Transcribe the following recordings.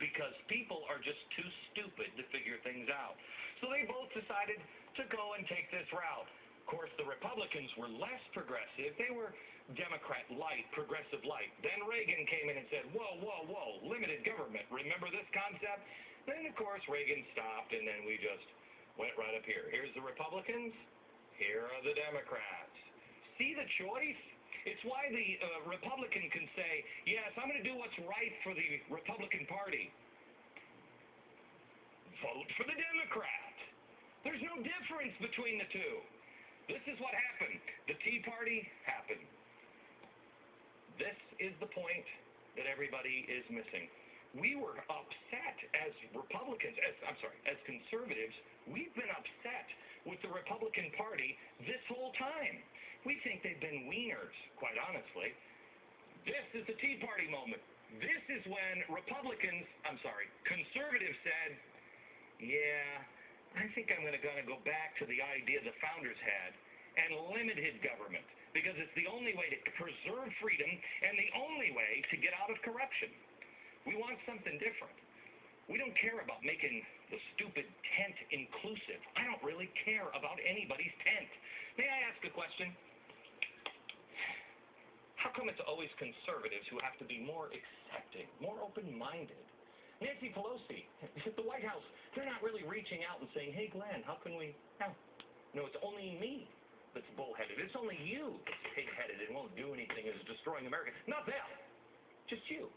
because people are just too stupid to figure things out. So they both decided to go and take this route. Of course, the Republicans were less progressive. They were Democrat light, progressive light. Then Reagan came in and said, whoa, whoa, whoa, limited government. Remember this concept? Then, of course, Reagan stopped, and then we just went right up here. Here's the Republicans. Here are the Democrats. See the choice? It's why the Republican can say, yes, I'm going to do what's right for the Republican Party. Vote for the Democrat. There's no difference between the two. This is what happened. The Tea Party happened. This is the point that everybody is missing. We were upset as Republicans, as conservatives. We've been upset with the Republican Party this whole time. We think they've been wieners, quite honestly. This is the Tea Party moment. This is when conservatives said, yeah, I think I'm going to go back to the idea the founders had and limited government, because it's the only way to preserve freedom and the only way to get out of corruption. We want something different. We don't care about making the stupid tent inclusive. I don't really care about anybody's tent. May I ask a question? How come it's always conservatives who have to be more accepting, more open-minded? Nancy Pelosi, the White House, they're not really reaching out and saying, hey, Glenn, how can we help? No, it's only me that's bullheaded. It's only you that's pig-headed and won't do anything as destroying America. Not them. Just you.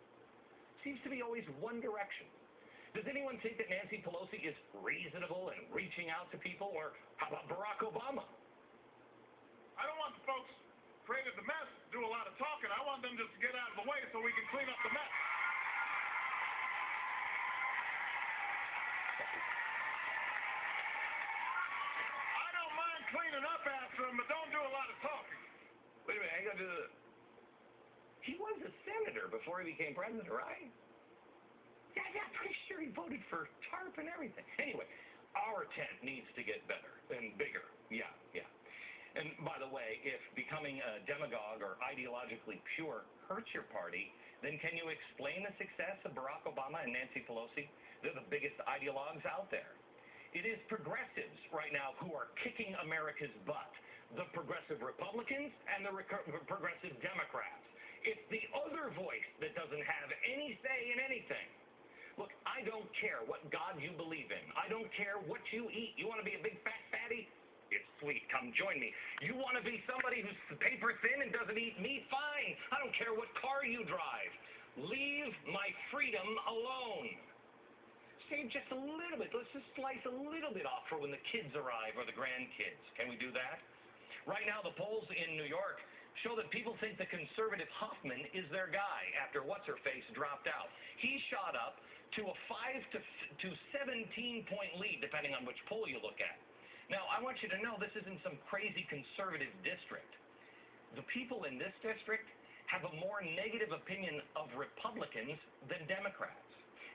Seems to be always one direction. Does anyone think that Nancy Pelosi is reasonable and reaching out to people? Or how about Barack Obama? I don't want the folks created the mess do a lot of talking. I want them just to get out of the way so we can clean up the mess. I don't mind cleaning up after them, but don't do a lot of talking. Wait a minute, I got to... He was a senator before he became president, right? Yeah, I'm pretty sure he voted for TARP and everything. Anyway, our tent needs to get better and bigger. Yeah. And by the way, if becoming a demagogue or ideologically pure hurts your party, then can you explain the success of Barack Obama and Nancy Pelosi? They're the biggest ideologues out there. It is progressives right now who are kicking America's butt. The progressive Republicans and the progressive Democrats. It's the other voice that doesn't have any say in anything. Look, I don't care what God you believe in. I don't care what you eat. You want to be a big fat fatty? It's sweet. Come join me. You want to be somebody who's paper thin and doesn't eat meat? Fine. I don't care what car you drive. Leave my freedom alone. Save just a little bit. Let's just slice a little bit off for when the kids arrive or the grandkids. Can we do that? Right now, the polls in New York show that people think the conservative Hoffman is their guy after what's-her-face dropped out. He shot up to a 5 to 17-point lead, depending on which poll you look at. Now, I want you to know this isn't some crazy conservative district. The people in this district have a more negative opinion of Republicans than Democrats.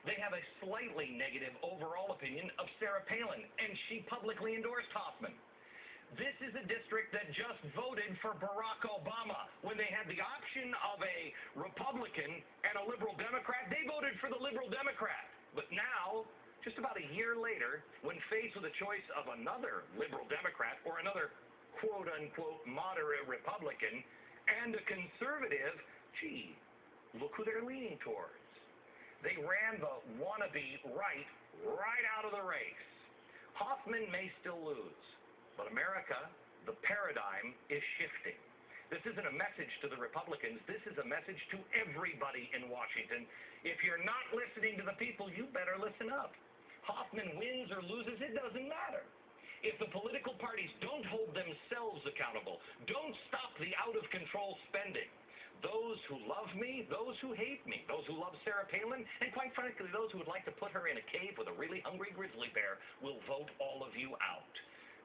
They have a slightly negative overall opinion of Sarah Palin, and she publicly endorsed Hoffman. This is a district that just voted for Barack Obama. When they had the option of a Republican and a liberal Democrat, they voted for the liberal Democrat. But now, just about a year later, when faced with a choice of another liberal Democrat or another quote-unquote moderate Republican and a conservative, gee, look who they're leaning towards. They ran the wannabe right out of the race. Hoffman may still lose. But America, the paradigm is shifting. This isn't a message to the Republicans. This is a message to everybody in Washington. If you're not listening to the people, you better listen up. Hoffman wins or loses, it doesn't matter. If the political parties don't hold themselves accountable, don't stop the out-of-control spending, those who love me, those who hate me, those who love Sarah Palin, and quite frankly, those who would like to put her in a cave with a really hungry grizzly bear will vote all of you out.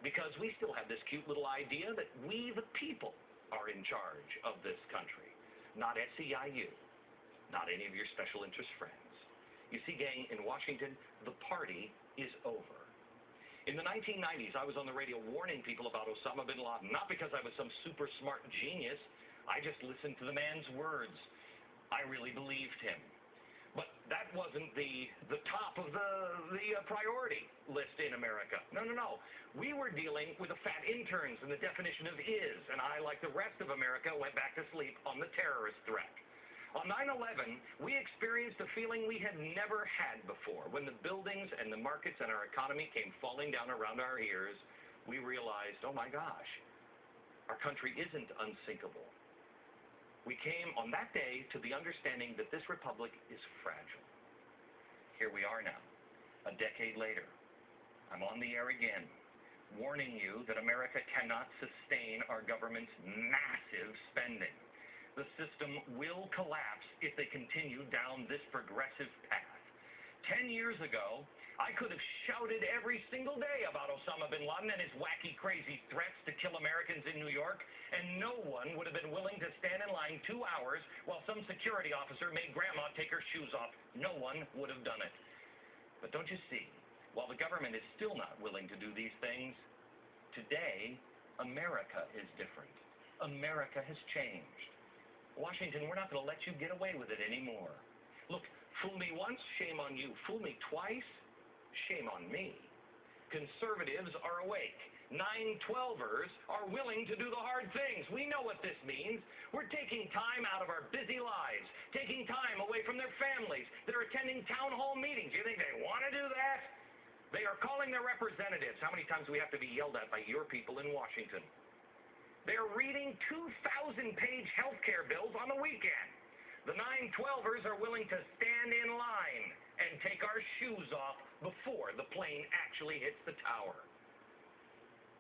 Because we still have this cute little idea that we, the people, are in charge of this country. Not SEIU. Not any of your special interest friends. You see, gang, in Washington, the party is over. In the 1990s, I was on the radio warning people about Osama bin Laden, not because I was some super smart genius. I just listened to the man's words. I really believed him. But that wasn't the top of the priority list in America. No. We were dealing with the fat interns and the definition of is, and I, like the rest of America, went back to sleep on the terrorist threat. On 9/11, we experienced a feeling we had never had before. When the buildings and the markets and our economy came falling down around our ears, we realized, oh my gosh, our country isn't unsinkable. We came on that day to the understanding that this republic is fragile. Here we are now, a decade later. I'm on the air again, warning you that America cannot sustain our government's massive spending. The system will collapse if they continue down this progressive path. 10 years ago, I could have shouted every single day about Osama bin Laden and his wacky, crazy threats to kill Americans in New York, and no one would have been willing to stand in line 2 hours while some security officer made Grandma take her shoes off. No one would have done it. But don't you see, while the government is still not willing to do these things, today, America is different. America has changed. Washington, we're not going to let you get away with it anymore. Look, fool me once, shame on you. Fool me twice, shame on me. Conservatives are awake. 9/12ers are willing to do the hard things. We know what this means. We're taking time out of our busy lives, taking time away from their families. They're attending town hall meetings. You think they want to do that? They are calling their representatives. How many times do we have to be yelled at by your people in Washington? They're reading 2,000-page health care bills on the weekend. The 9/12ers are willing to stand in line and take our shoes off before the plane actually hits the tower.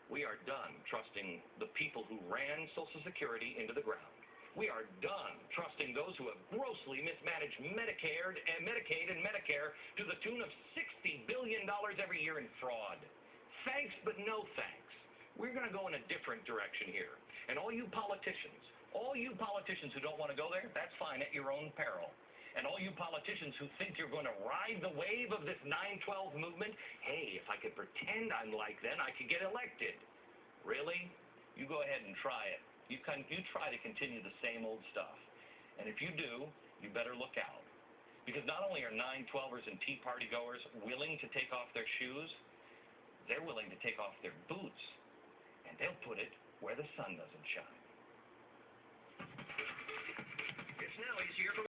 We are done trusting the people who ran Social Security into the ground. We are done trusting those who have grossly mismanaged Medicaid and Medicare to the tune of $60 billion every year in fraud. Thanks, but no thanks. We're going to go in a different direction here. And all you politicians who don't want to go there, that's fine at your own peril. And all you politicians who think you're going to ride the wave of this 9/12 movement, hey, if I could pretend I'm like them, I could get elected. Really? You go ahead and try it. You try to continue the same old stuff. And if you do, you better look out. Because not only are 9/12ers and Tea Party goers willing to take off their shoes, they're willing to take off their boots. And they'll put it where the sun doesn't shine. It's now easier for